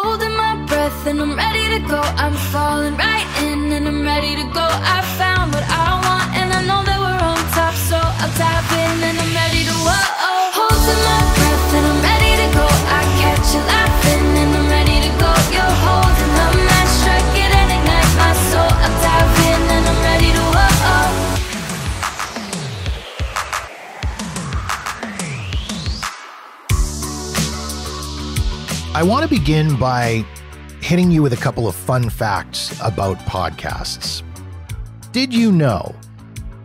holding my breath and I'm ready to go. I'm falling right in and I'm ready to go. I found what I want and I know that we're on top, so I'll tap in and I'm ready to whoa. Holding my breath and I'm ready to go. I catch you laughing and I'm ready to go. You're holding my match, strike it and ignite my soul. I'll tap in and I'm ready to whoa. I want to begin by hitting you with a couple of fun facts about podcasts. Did you know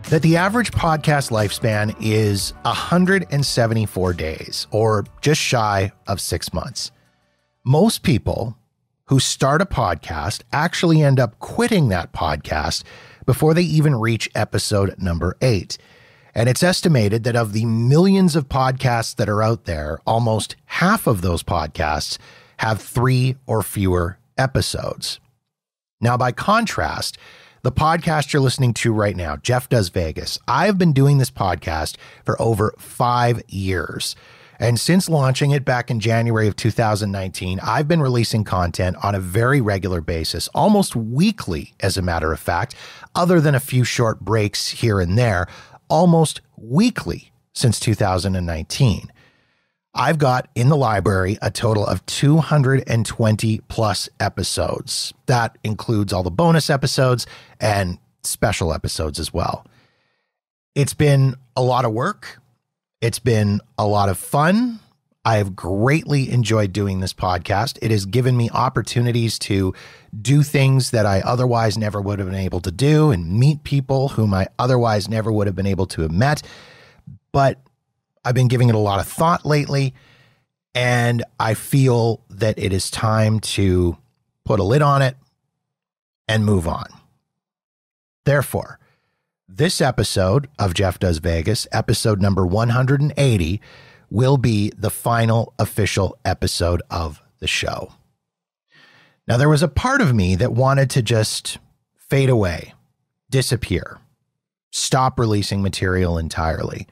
that the average podcast lifespan is 174 days, or just shy of 6 months? Most people who start a podcast actually end up quitting that podcast before they even reach episode number 8. And it's estimated that of the millions of podcasts that are out there, almost half of those podcasts have 3 or fewer episodes. Now, by contrast, the podcast you're listening to right now, Jeff Does Vegas, I've been doing this podcast for over 5 years. And since launching it back in January of 2019, I've been releasing content on a very regular basis, almost weekly, as a matter of fact, other than a few short breaks here and there, almost weekly since 2019. I've got in the library a total of 220 plus episodes. That includes all the bonus episodes and special episodes as well. It's been a lot of work. It's been a lot of fun. I have greatly enjoyed doing this podcast. It has given me opportunities to do things that I otherwise never would have been able to do and meet people whom I otherwise never would have been able to have met. But I've been giving it a lot of thought lately, and I feel that it is time to put a lid on it and move on. Therefore, this episode of Jeff Does Vegas, episode number 180, will be the final official episode of the show. Now, there was a part of me that wanted to just fade away, disappear, stop releasing material entirely.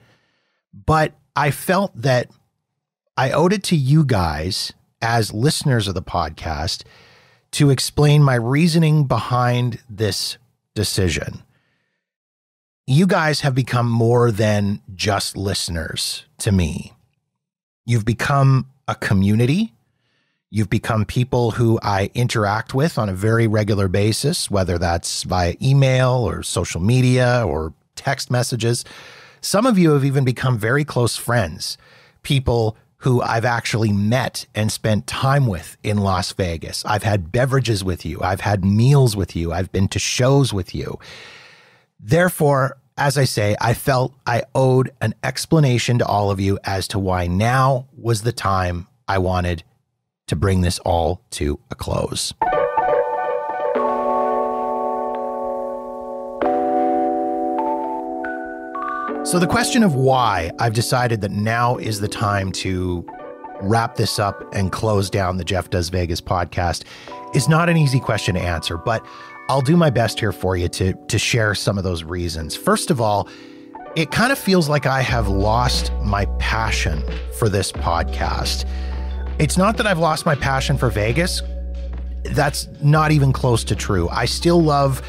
But I felt that I owed it to you guys as listeners of the podcast to explain my reasoning behind this decision. You guys have become more than just listeners to me. You've become a community. You've become people who I interact with on a very regular basis, whether that's via email or social media or text messages. Some of you have even become very close friends, people who I've actually met and spent time with in Las Vegas. I've had beverages with you. I've had meals with you. I've been to shows with you. Therefore, as I say, I felt I owed an explanation to all of you as to why now was the time I wanted to bring this all to a close. So the question of why I've decided that now is the time to wrap this up and close down the Jeff Does Vegas podcast is not an easy question to answer, but I'll do my best here for you to share some of those reasons. First of all, it kind of feels like I have lost my passion for this podcast. It's not that I've lost my passion for Vegas. That's not even close to true. I still love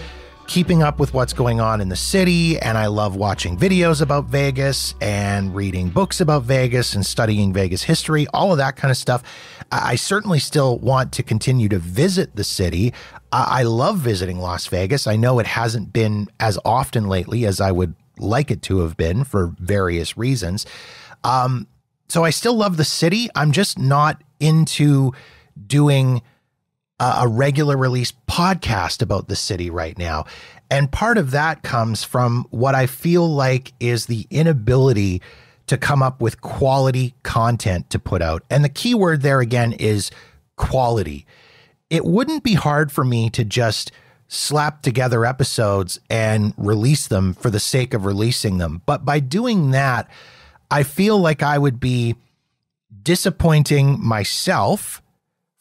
keeping up with what's going on in the city, and I love watching videos about Vegas and reading books about Vegas and studying Vegas history, all of that kind of stuff. I certainly still want to continue to visit the city. I love visiting Las Vegas. I know it hasn't been as often lately as I would like it to have been for various reasons. So I still love the city. I'm just not into doing a regular release podcast about the city right now. And part of that comes from what I feel like is the inability to come up with quality content to put out. And the key word there again is quality. It wouldn't be hard for me to just slap together episodes and release them for the sake of releasing them. But by doing that, I feel like I would be disappointing myself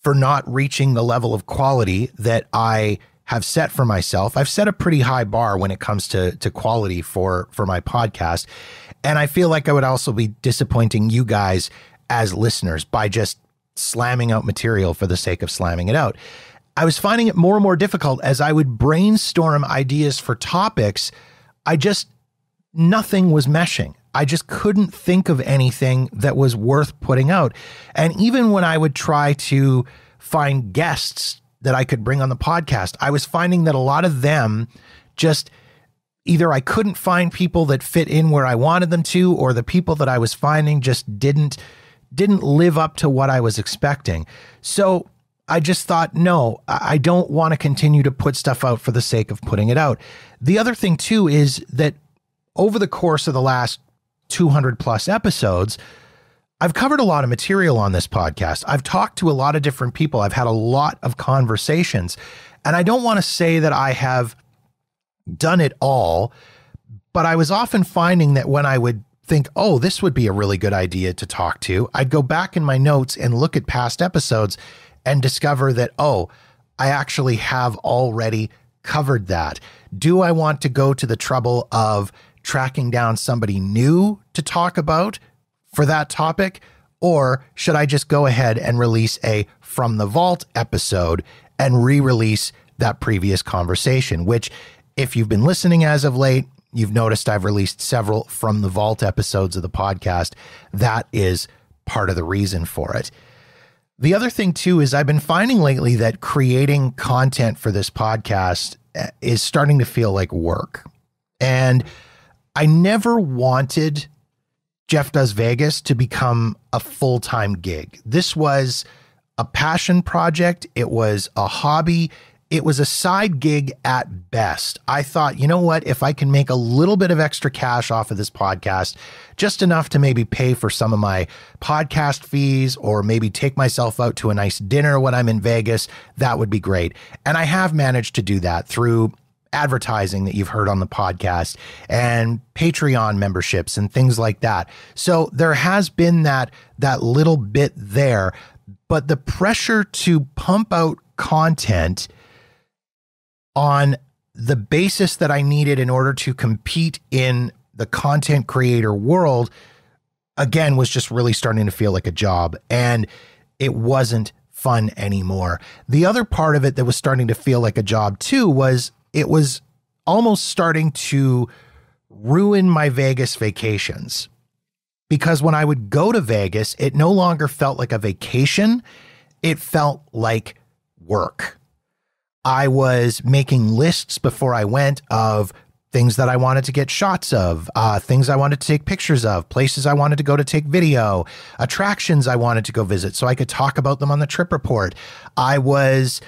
for not reaching the level of quality that I have set for myself. I've set a pretty high bar when it comes to quality for my podcast. And I feel like I would also be disappointing you guys as listeners by just slamming out material for the sake of slamming it out. I was finding it more and more difficult as I would brainstorm ideas for topics. Nothing was meshing. I just couldn't think of anything that was worth putting out. And even when I would try to find guests that I could bring on the podcast, I was finding that a lot of them just either I couldn't find people that fit in where I wanted them to, or the people that I was finding just didn't live up to what I was expecting. So I just thought, no, I don't want to continue to put stuff out for the sake of putting it out. The other thing too is that over the course of the last 200 plus episodes, I've covered a lot of material on this podcast. I've talked to a lot of different people. I've had a lot of conversations, and I don't want to say that I have done it all, but I was often finding that when I would think, oh, this would be a really good idea to talk to, I'd go back in my notes and look at past episodes and discover that, oh, I actually have already covered that. Do I want to go to the trouble of tracking down somebody new to talk about for that topic? Or should I just go ahead and release a From the Vault episode and re-release that previous conversation, which if you've been listening as of late, you've noticed I've released several From the Vault episodes of the podcast. That is part of the reason for it. The other thing too is I've been finding lately that creating content for this podcast is starting to feel like work. And I never wanted Jeff Does Vegas to become a full-time gig. This was a passion project. It was a hobby. It was a side gig at best. I thought, you know what, if I can make a little bit of extra cash off of this podcast, just enough to maybe pay for some of my podcast fees or maybe take myself out to a nice dinner when I'm in Vegas, that would be great. And I have managed to do that through advertising that you've heard on the podcast and Patreon memberships and things like that. So there has been that little bit there, but the pressure to pump out content on the basis that I needed in order to compete in the content creator world, again, was just really starting to feel like a job, and it wasn't fun anymore. The other part of it that was starting to feel like a job too was it was almost starting to ruin my Vegas vacations, because when I would go to Vegas, it no longer felt like a vacation. It felt like work. I was making lists before I went of things that I wanted to get shots of, things I wanted to take pictures of, places I wanted to go to take video, attractions I wanted to go visit so I could talk about them on the trip report. I was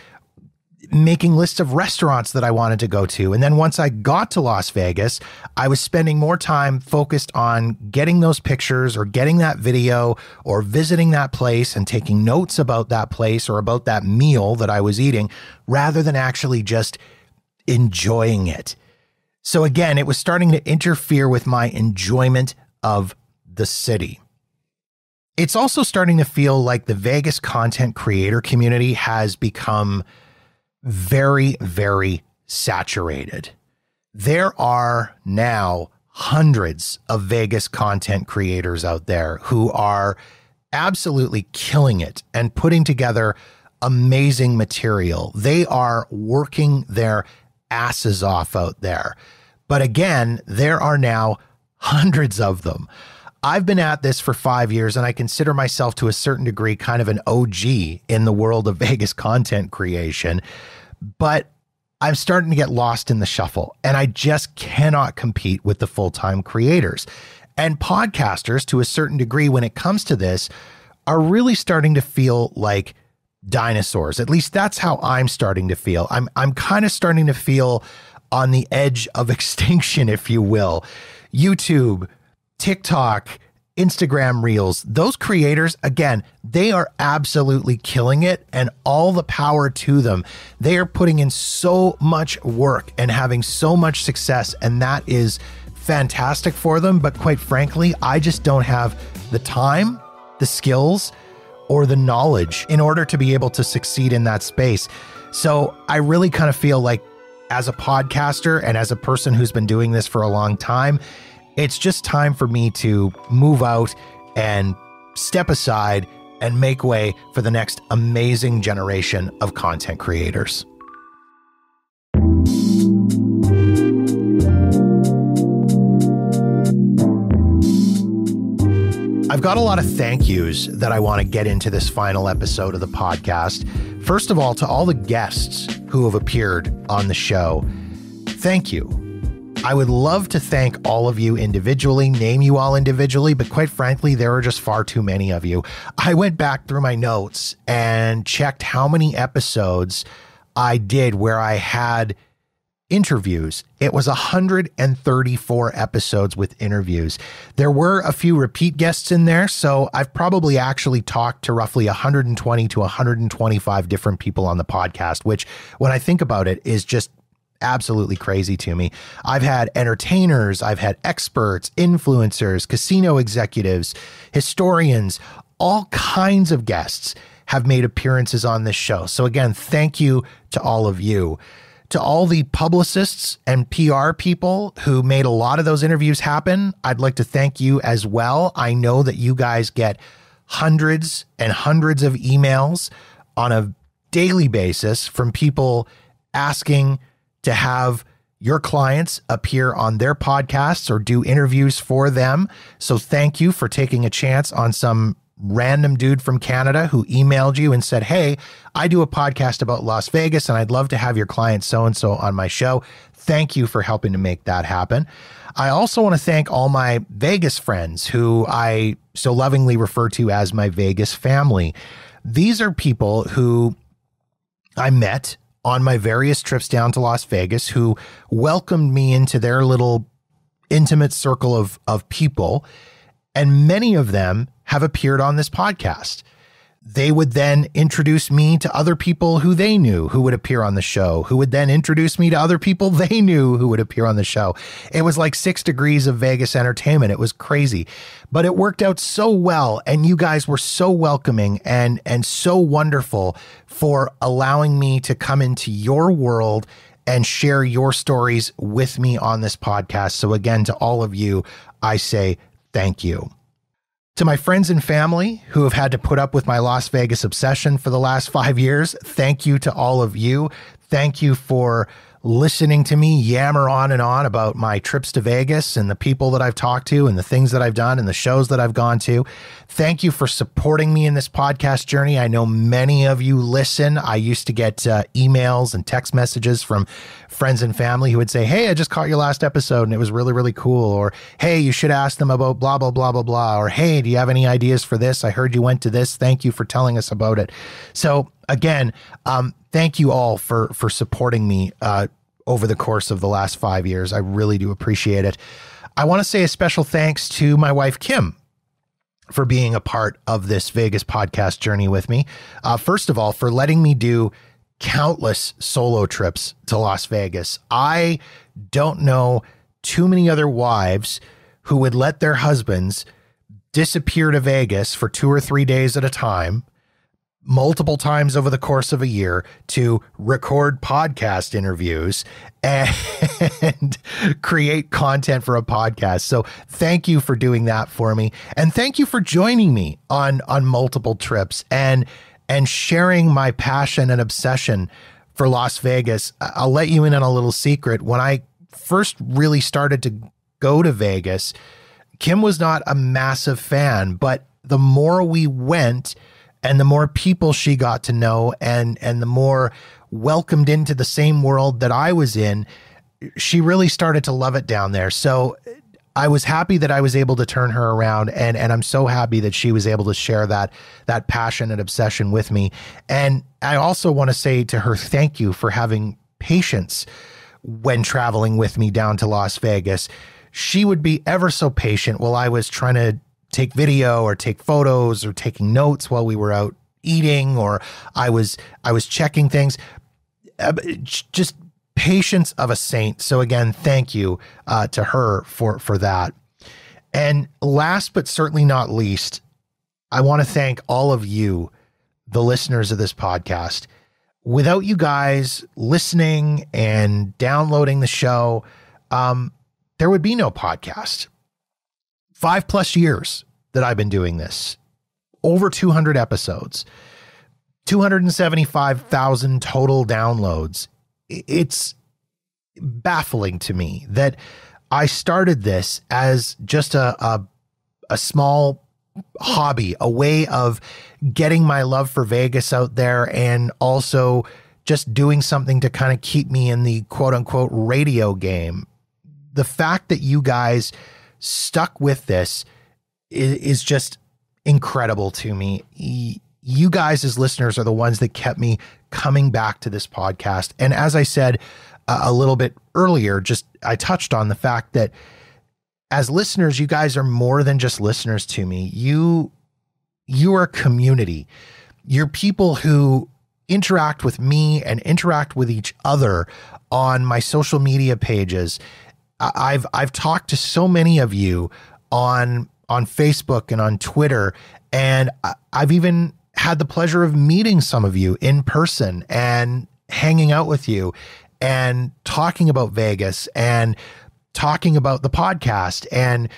making lists of restaurants that I wanted to go to. And then once I got to Las Vegas, I was spending more time focused on getting those pictures or getting that video or visiting that place and taking notes about that place or about that meal that I was eating, rather than actually just enjoying it. So again, it was starting to interfere with my enjoyment of the city. It's also starting to feel like the Vegas content creator community has become very, very saturated. There are now hundreds of Vegas content creators out there who are absolutely killing it and putting together amazing material. They are working their asses off out there. But again, there are now hundreds of them. I've been at this for 5 years, and I consider myself to a certain degree kind of an OG in the world of Vegas content creation. But I'm starting to get lost in the shuffle, and I just cannot compete with the full-time creators. And podcasters, to a certain degree, when it comes to this, are really starting to feel like dinosaurs. At least that's how I'm starting to feel. I'm kind of starting to feel on the edge of extinction, if you will. YouTube, TikTok, Instagram Reels, those creators, again, they are absolutely killing it, and all the power to them. They are putting in so much work and having so much success, and that is fantastic for them. But quite frankly, I just don't have the time, the skills, or the knowledge in order to be able to succeed in that space. So I really kind of feel like, as a podcaster and as a person who's been doing this for a long time, it's just time for me to move out and step aside and make way for the next amazing generation of content creators. I've got a lot of thank yous that I want to get into this final episode of the podcast. First of all, to all the guests who have appeared on the show, thank you. I would love to thank all of you individually, name you all individually, but quite frankly, there are just far too many of you. I went back through my notes and checked how many episodes I did where I had interviews. It was 134 episodes with interviews. There were a few repeat guests in there, so I've probably actually talked to roughly 120 to 125 different people on the podcast, which when I think about it is just absolutely crazy to me. I've had entertainers, I've had experts, influencers, casino executives, historians, all kinds of guests have made appearances on this show. So again, thank you to all of you. To all the publicists and PR people who made a lot of those interviews happen, I'd like to thank you as well. I know that you guys get hundreds and hundreds of emails on a daily basis from people asking to have your clients appear on their podcasts or do interviews for them. So thank you for taking a chance on some random dude from Canada who emailed you and said, hey, I do a podcast about Las Vegas and I'd love to have your client so-and-so on my show. Thank you for helping to make that happen. I also want to thank all my Vegas friends who I so lovingly refer to as my Vegas family. These are people who I met on my various trips down to Las Vegas who welcomed me into their little intimate circle of people. And many of them have appeared on this podcast. They would then introduce me to other people who they knew who would appear on the show, who would then introduce me to other people they knew who would appear on the show. It was like 6 degrees of Vegas entertainment. It was crazy, but it worked out so well. And you guys were so welcoming and so wonderful for allowing me to come into your world and share your stories with me on this podcast. So again, to all of you, I say thank you. To my friends and family who have had to put up with my Las Vegas obsession for the last 5 years, thank you to all of you. Thank you for listening to me yammer on and on about my trips to Vegas and the people that I've talked to and the things that I've done and the shows that I've gone to. Thank you for supporting me in this podcast journey. I know many of you listen. I used to get emails and text messages from friends and family who would say, hey, I just caught your last episode and it was really, really cool. Or, hey, you should ask them about blah, blah, blah, blah, blah. Or, hey, do you have any ideas for this? I heard you went to this. Thank you for telling us about it. So again, thank you all for supporting me over the course of the last 5 years. I really do appreciate it. I want to say a special thanks to my wife, Kim, for being a part of this Vegas podcast journey with me. First of all, for letting me do countless solo trips to Las Vegas. I don't know too many other wives who would let their husbands disappear to Vegas for 2 or 3 days at a time, multiple times over the course of a year, to record podcast interviews and create content for a podcast. So thank you for doing that for me. And thank you for joining me on multiple trips and sharing my passion and obsession for Las Vegas. I'll let you in on a little secret. When I first really started to go to Vegas, Kim was not a massive fan, but the more we went and the more people she got to know and the more welcomed into the same world that I was in, she really started to love it down there. So I was happy that I was able to turn her around, and I'm so happy that she was able to share that passion and obsession with me. And I also want to say to her, thank you for having patience when traveling with me down to Las Vegas. She would be ever so patient while I was trying to take video or take photos or taking notes while we were out eating, or I was checking things. Just patience of a saint. So again, thank you to her for that. And last but certainly not least, I want to thank all of you, the listeners of this podcast. Without you guys listening and downloading the show, there would be no podcast. 5+ years that I've been doing this. over 200 episodes, 275,000 total downloads. It's baffling to me that I started this as just a small hobby, a way of getting my love for Vegas out there, and also just doing something to kind of keep me in the quote unquote radio game. The fact that you guys stuck with this is just incredible to me. You guys as listeners are the ones that kept me coming back to this podcast. And as I said a little bit earlier, I touched on the fact that as listeners, you guys are more than just listeners to me. You are a community. You're people who interact with me and interact with each other on my social media pages. I've talked to so many of you on Facebook and on Twitter, and I've even had the pleasure of meeting some of you in person and hanging out with you and talking about Vegas and talking about the podcast. And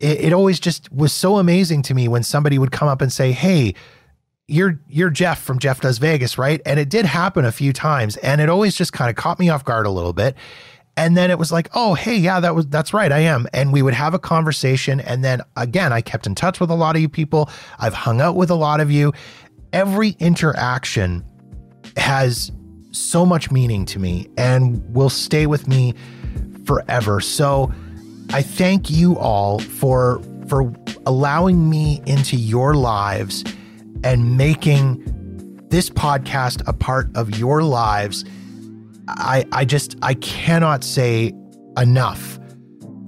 it always just was so amazing to me when somebody would come up and say, "Hey, you're Jeff from Jeff Does Vegas, right?" And it did happen a few times, and it always just kind of caught me off guard a little bit. And then it was like, "Oh, hey, yeah, that's right, I am." And we would have a conversation. And then again, I kept in touch with a lot of you people. I've hung out with a lot of you. Every interaction has so much meaning to me and will stay with me forever. So I thank you all for allowing me into your lives and making this podcast a part of your lives. I cannot say enough.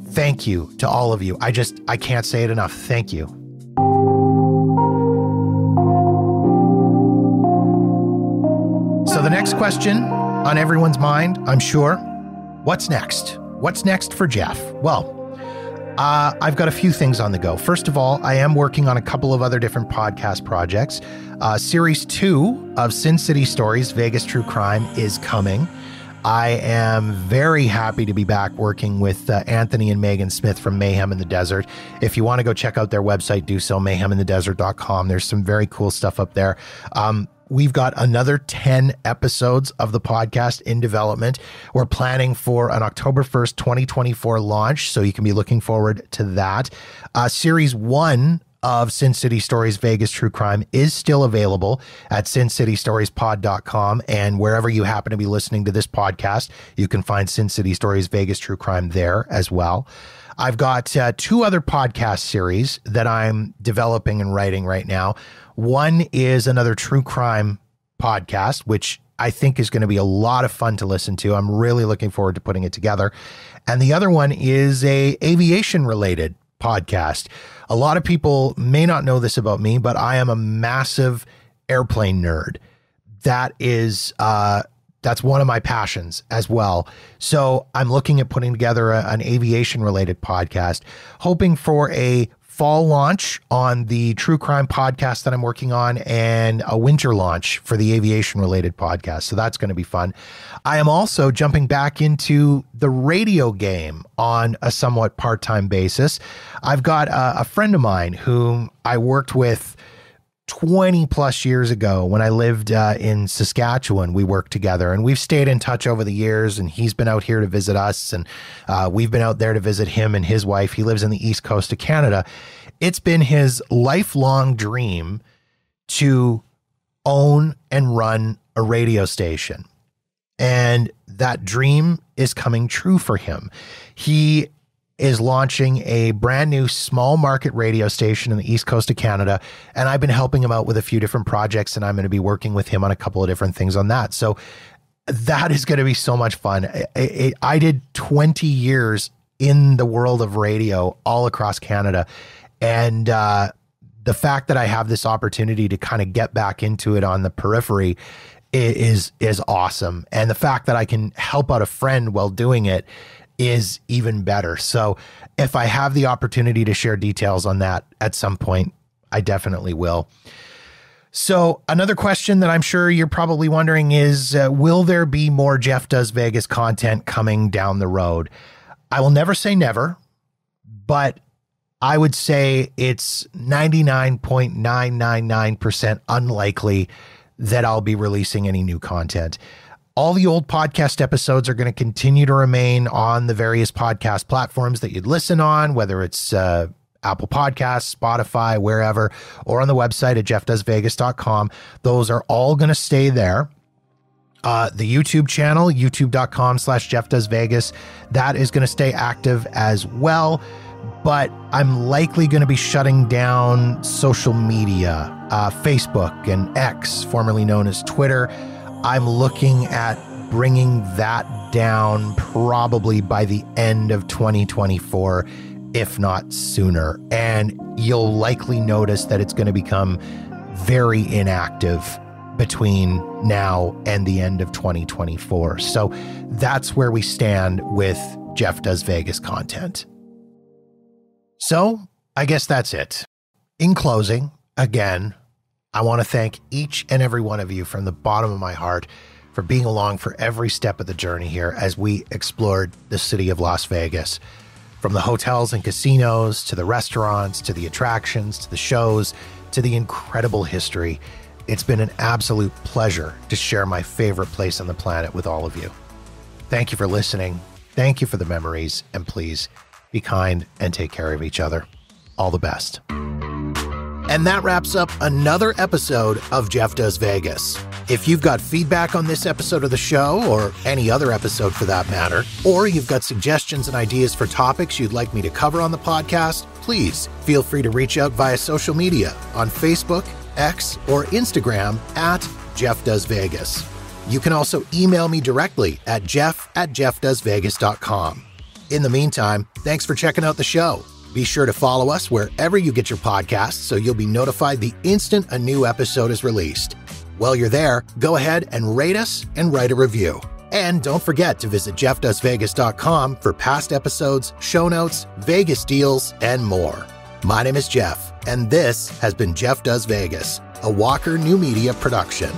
Thank you to all of you. I can't say it enough. Thank you. So the next question on everyone's mind, I'm sure, what's next? What's next for Jeff? Well, I've got a few things on the go. First of all, I am working on a couple of other different podcast projects. Series 2 of Sin City Stories, Vegas True Crime, is coming. I am very happy to be back working with Anthony and Megan Smith from Mayhem in the Desert. If you want to go check out their website, do so, mayheminthedesert.com. There's some very cool stuff up there. We've got another 10 episodes of the podcast in development. We're planning for an October 1st, 2024 launch, so you can be looking forward to that. Series 1 of Sin City Stories Vegas True Crime is still available at sincitystoriespod.com, and wherever you happen to be listening to this podcast, you can find Sin City Stories Vegas True Crime there as well. I've got 2 other podcast series that I'm developing and writing right now. One is another true crime podcast, which I think is going to be a lot of fun to listen to. I'm really looking forward to putting it together. And the other one is a aviation related podcast. A lot of people may not know this about me, but I am a massive airplane nerd. That's one of my passions as well. So I'm looking at putting together an aviation related podcast, hoping for a fall launch on the true crime podcast that I'm working on and a winter launch for the aviation related podcast. So that's going to be fun. I am also jumping back into the radio game on a somewhat part-time basis. I've got a friend of mine whom I worked with 20 plus years ago when I lived in Saskatchewan. We worked together and we've stayed in touch over the years, and he's been out here to visit us, and we've been out there to visit him and his wife. He lives in the East Coast of Canada. It's been his lifelong dream to own and run a radio station, and that dream is coming true for him. He is launching a brand new small market radio station in the East Coast of Canada. And I've been helping him out with a few different projects, and I'm going to be working with him on a couple of different things on that. So that is going to be so much fun. I did 20 years in the world of radio all across Canada. And the fact that I have this opportunity to kind of get back into it on the periphery is awesome. And the fact that I can help out a friend while doing it is even better. So if I have the opportunity to share details on that at some point, I definitely will. So another question that I'm sure you're probably wondering is, will there be more Jeff Does Vegas content coming down the road? I will never say never, but I would say it's 99.999% unlikely that I'll be releasing any new content. All the old podcast episodes are going to continue to remain on the various podcast platforms that you'd listen on, whether it's Apple Podcasts, Spotify, wherever, or on the website at jeffdoesvegas.com. Those are all going to stay there. The YouTube channel, youtube.com/jeffdoesvegas, that is going to stay active as well. But I'm likely going to be shutting down social media, Facebook and X, formerly known as Twitter. I'm looking at bringing that down probably by the end of 2024, if not sooner. And you'll likely notice that it's going to become very inactive between now and the end of 2024. So that's where we stand with Jeff Does Vegas content. So I guess that's it. In closing, again, I want to thank each and every one of you from the bottom of my heart for being along for every step of the journey here as we explored the city of Las Vegas. From the hotels and casinos, to the restaurants, to the attractions, to the shows, to the incredible history. It's been an absolute pleasure to share my favorite place on the planet with all of you. Thank you for listening. Thank you for the memories. And please be kind and take care of each other. All the best. And that wraps up another episode of Jeff Does Vegas. If you've got feedback on this episode of the show, or any other episode for that matter, or you've got suggestions and ideas for topics you'd like me to cover on the podcast, please feel free to reach out via social media on Facebook, X, or Instagram at Jeff Does Vegas. You can also email me directly at jeff@jeffdoesvegas.com. In the meantime, thanks for checking out the show. Be sure to follow us wherever you get your podcasts so you'll be notified the instant a new episode is released. While you're there, go ahead and rate us and write a review. And don't forget to visit jeffdoesvegas.com for past episodes, show notes, Vegas deals, and more. My name is Jeff, and this has been Jeff Does Vegas, a Walker New Media production.